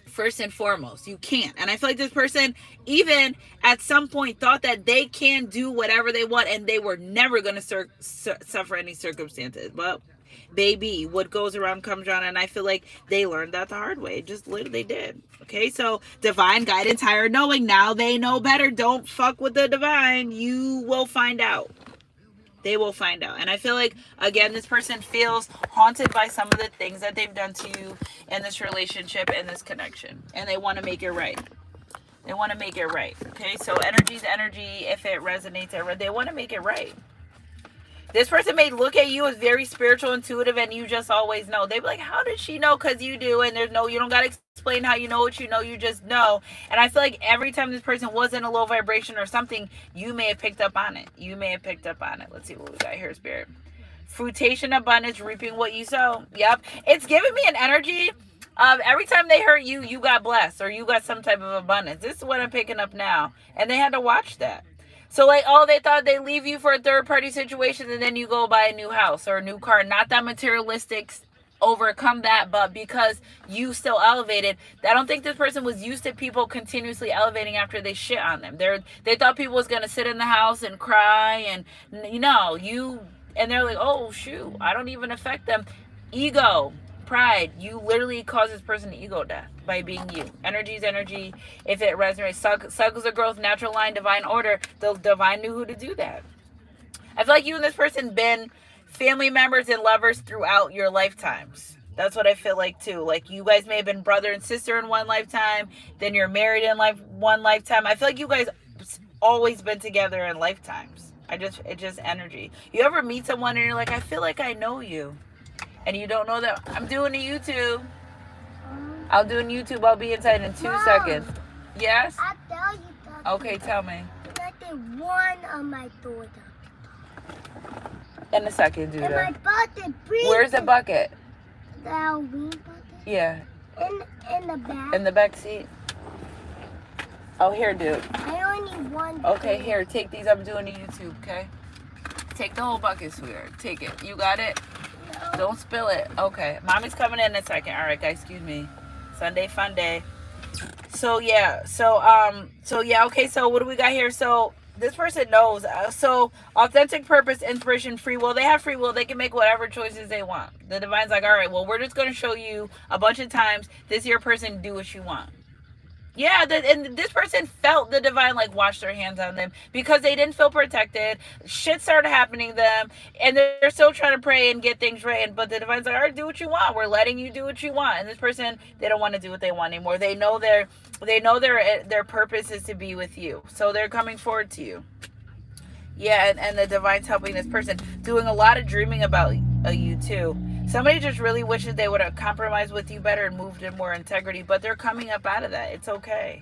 First and foremost, you can't. And I feel like this person even at some point thought that they can do whatever they want, and they were never going to suffer any circumstances. But baby, what goes around comes around, and I feel like they learned that the hard way. Just literally did. Okay, so divine guidance, higher knowing. Now they know better. Don't fuck with the divine. You will find out. They will find out. And I feel like, again, this person feels haunted by some of the things that they've done to you in this relationship and this connection. And they want to make it right. They want to make it right. Okay, so energy's energy. If it resonates, they want to make it right. This person may look at you as very spiritual, intuitive, and you just always know. They'd be like, how did she know? Because you do. And you don't got to explain how you know what you know. You just know. And I feel like every time this person was in a low vibration or something, you may have picked up on it. You may have picked up on it. Let's see what we got here, Spirit. Fruitation, abundance, reaping what you sow. Yep. It's giving me an energy of every time they hurt you, you got blessed or you got some type of abundance. This is what I'm picking up now. And they had to watch that. So, like, oh, they thought they leave you for a third-party situation, and then you go buy a new house or a new car. Not that materialistic, overcome that, but because you still elevated. I don't think this person was used to people continuously elevating after they shit on them. They thought people was going to sit in the house and cry, and, and they're like, oh, shoot, I don't even affect them. Ego, pride, you literally cause this person ego death by being you. Energy is energy. If it resonates, cycles of growth, natural line, divine order. The divine knew who to do that. I feel like you and this person been family members and lovers throughout your lifetimes. That's what I feel like too. Like you guys may have been brother and sister in one lifetime, then you're married in one lifetime. I feel like you guys always been together in lifetimes. It's just energy. You ever meet someone and you're like, I feel like I know you, and you don't know that. I'm doing a YouTube. I'll do a YouTube. I'll be inside in 2 seconds. Yes? I'll tell you something. Okay, tell me. Nothing one on my door. In a second, dude. And my bucket. Where's the bucket? The Halloween bucket? Yeah. In the back. In the back seat? Oh, here, dude. I only need one. Okay, here. Take these. I'm doing a YouTube, okay? Take the whole bucket, sweetheart. Take it. You got it? No. Don't spill it. Okay. Mommy's coming in a second. All right, guys. Excuse me. Sunday fun day. So yeah, okay, so what do we got here? So this person knows. So authentic purpose, inspiration, free will. They have free will. They can make whatever choices they want. The divine's like, all right, well, we're just going to show you a bunch of times this here person do what you want. Yeah, and this person felt the divine like wash their hands on them because they didn't feel protected. Shit started happening to them, and they're still trying to pray and get things right. But the divine's like, all right, do what you want. We're letting you do what you want. And this person, they don't want to do what they want anymore. They know their purpose is to be with you, so they're coming forward to you. Yeah, and the divine's helping this person, doing a lot of dreaming about you too. Somebody just really wishes they would have compromised with you better and moved in more integrity, but they're coming up out of that. It's okay.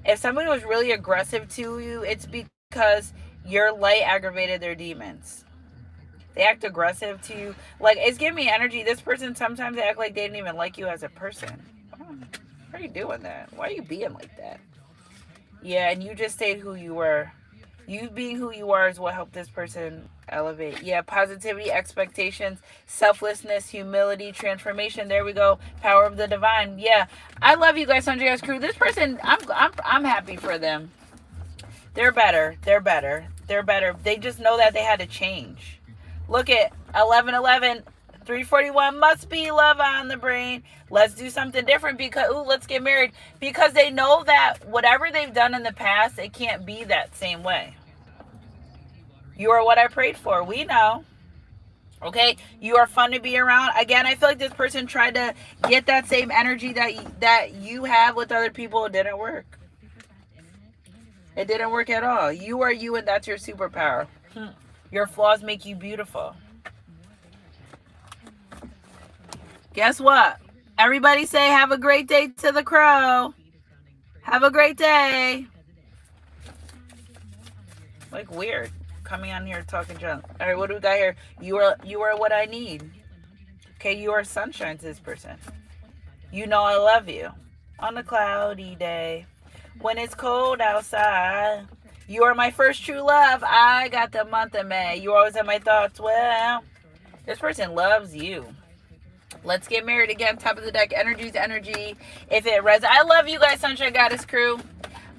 If somebody was really aggressive to you, it's because your light aggravated their demons. They act aggressive to you. Like, it's giving me energy. This person, sometimes they act like they didn't even like you as a person. Why are you doing that? Why are you being like that? Yeah, and you just stayed who you were. You being who you are is what helped this person elevate. Yeah, positivity, expectations, selflessness, humility, transformation. There we go. Power of the divine. Yeah, I love you guys, Sunday Guys Crew. This person, I'm happy for them. They're better. They're better. They're better. They just know that they had to change. Look at 1111. 341 must be love on the brain. Let's do something different because, let's get married. Because they know that whatever they've done in the past, it can't be that same way. You are what I prayed for. We know. Okay? You are fun to be around. Again, I feel like this person tried to get that same energy that you have with other people. It didn't work. It didn't work at all. You are you, and that's your superpower. Your flaws make you beautiful. Guess what? Everybody say, have a great day to the crow. Have a great day. Like weird. Coming on here talking junk. All right, what do we got here? You are what I need. Okay, you are sunshine to this person. You know I love you. On a cloudy day, when it's cold outside, you are my first true love. I got the month of May. You always have my thoughts. Well, this person loves you. Let's get married again. Top of the deck. Energy's energy. If it resonates. I love you guys, Sunshine Goddess crew.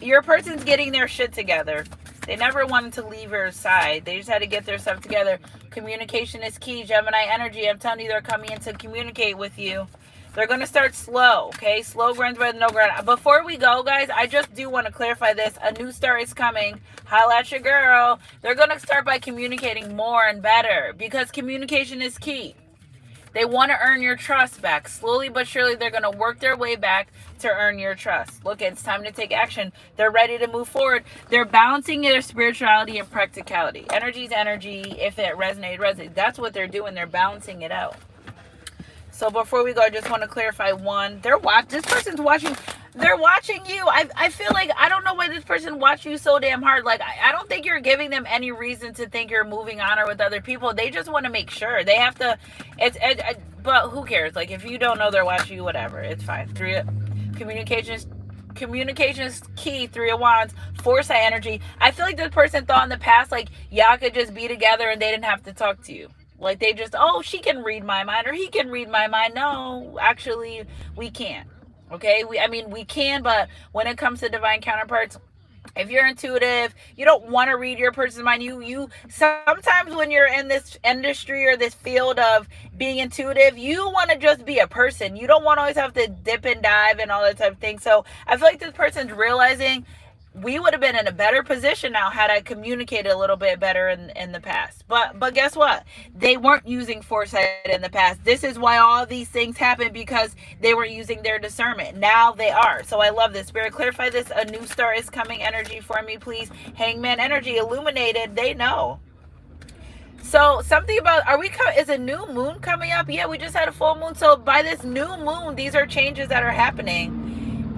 Your person's getting their shit together. They never wanted to leave your side. They just had to get their stuff together. Communication is key. Gemini energy. I'm telling you, they're coming in to communicate with you. They're going to start slow, okay? Slow grinds by the no grind. Before we go, guys, I just do want to clarify this. A new start is coming. Holla at your girl. They're going to start by communicating more and better because communication is key. They want to earn your trust back. Slowly but surely, they're going to work their way back to earn your trust. Look, it's time to take action. They're ready to move forward. They're balancing their spirituality and practicality. Energy's energy. If it resonates. That's what they're doing. They're balancing it out. So before we go, I just want to clarify one. This person's watching. They're watching you. I feel like, I don't know why this person watched you so damn hard. Like, I don't think you're giving them any reason to think you're moving on or with other people. They just want to make sure. They have to, but who cares? Like, if you don't know they're watching you, whatever. It's fine. Communication is key. 3 of Wands. Foresight energy. I feel like this person thought in the past, like, y'all could just be together and they didn't have to talk to you. Like, they just, oh, she can read my mind or he can read my mind. No, actually, we can't. Okay, we can, but when it comes to divine counterparts, if you're intuitive, you don't want to read your person's mind. You sometimes when you're in this industry or this field of being intuitive, you want to just be a person. You don't want to always have to dip and dive and all that type of thing. So I feel like this person's realizing we would have been in a better position now had I communicated a little bit better in the past. But guess what? They weren't using foresight in the past. This is why all these things happen, because they were using their discernment. Now they are. So I love this. Spirit, clarify this. A new start is coming energy for me, please. Hangman energy, illuminated. They know. So something about, is a new moon coming up? Yeah, we just had a full moon. So by this new moon, these are changes that are happening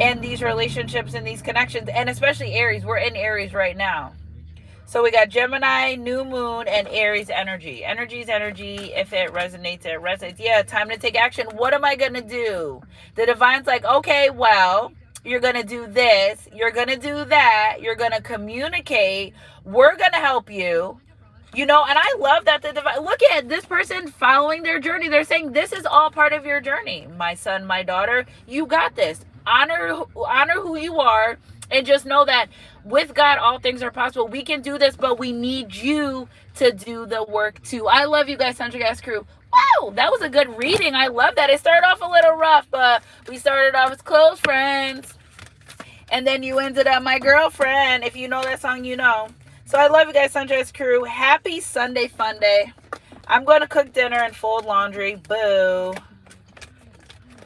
in these relationships and these connections, and especially Aries. We're in Aries right now. So we got Gemini, new moon, and Aries energy. Energy's energy. If it resonates, it resonates. Yeah, time to take action. What am I going to do? The divine's like, okay, well, you're going to do this. You're going to do that. You're going to communicate. We're going to help you. You know, and I love that the divine, look at this person following their journey. They're saying this is all part of your journey. My son, my daughter, you got this. Honor who you are, and just know that with God, all things are possible. We can do this, but we need you to do the work too. I love you guys, Sunshine Gas crew. Wow, that was a good reading. I love that. It started off a little rough, but we started off as close friends. And then you ended up my girlfriend. If you know that song, you know. So I love you guys, Sunshine Gas crew. Happy Sunday fun day. I'm going to cook dinner and fold laundry. Boo.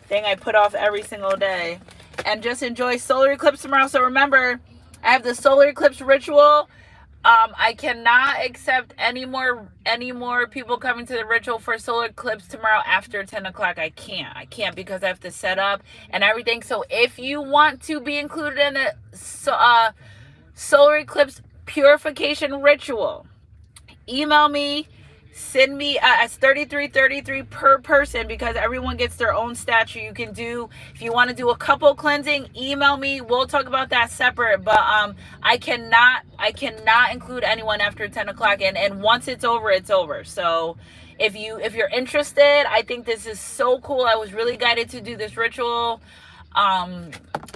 Thing I put off every single day. And just enjoy solar eclipse tomorrow. So remember, I have the solar eclipse ritual. I cannot accept any more people coming to the ritual for solar eclipse tomorrow after 10 o'clock. I can't because I have to set up and everything. So if you want to be included in the solar eclipse purification ritual, email me. Send me it's $33.33 per person, because everyone gets their own statue. You can do, if you want to do a couple cleansing, email me. We'll talk about that separate. But I cannot include anyone after 10 o'clock, and once it's over, it's over. So if you're interested, I think this is so cool. I was really guided to do this ritual.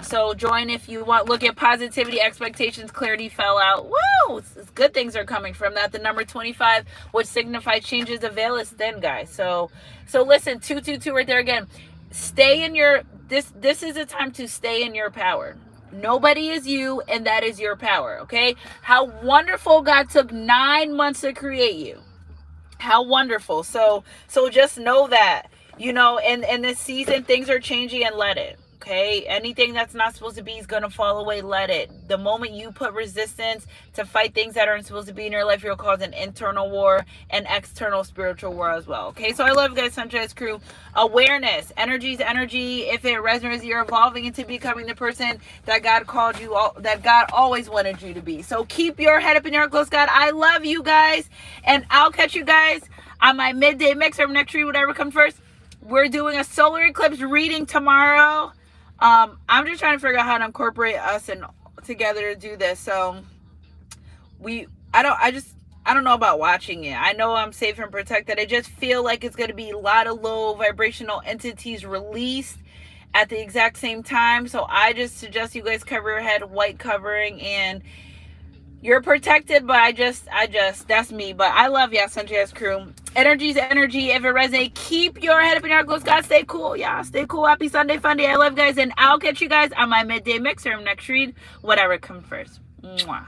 So join if you want. Look at positivity, expectations, clarity fell out. Woo! Good things are coming from that. The number 25, which signifies changes, the veil is thin, guys. So listen, 222 right there again. Stay in your, this is a time to stay in your power. Nobody is you, and that is your power, okay? How wonderful God took 9 months to create you. How wonderful. So just know that, you know, in this season, things are changing, and let it. Okay, anything that's not supposed to be is going to fall away. Let it. The moment you put resistance to fight things that aren't supposed to be in your life, you'll cause an internal war and external spiritual war as well. Okay, so I love you guys, Sunshine Crew. Awareness. Energy is energy. If it resonates, you're evolving into becoming the person that God called you, that God always wanted you to be. So keep your head up in your close, God. I love you guys, and I'll catch you guys on my midday mix or next read, whatever comes first. We're doing a solar eclipse reading tomorrow. I'm just trying to figure out how to incorporate us and together to do this. So I don't know about watching it. I know I'm safe and protected. I just feel like it's going to be a lot of low vibrational entities released at the exact same time. So I just suggest you guys cover your head, white covering, and you're protected, but I just, that's me. But I love y'all, Sunshine Crew. Energy's energy. If it resonates, keep your head up in your close. God, stay cool. Yeah, stay cool. Happy Sunday, fun day. I love you guys, and I'll catch you guys on my midday mix or next read, whatever comes first. Mwah.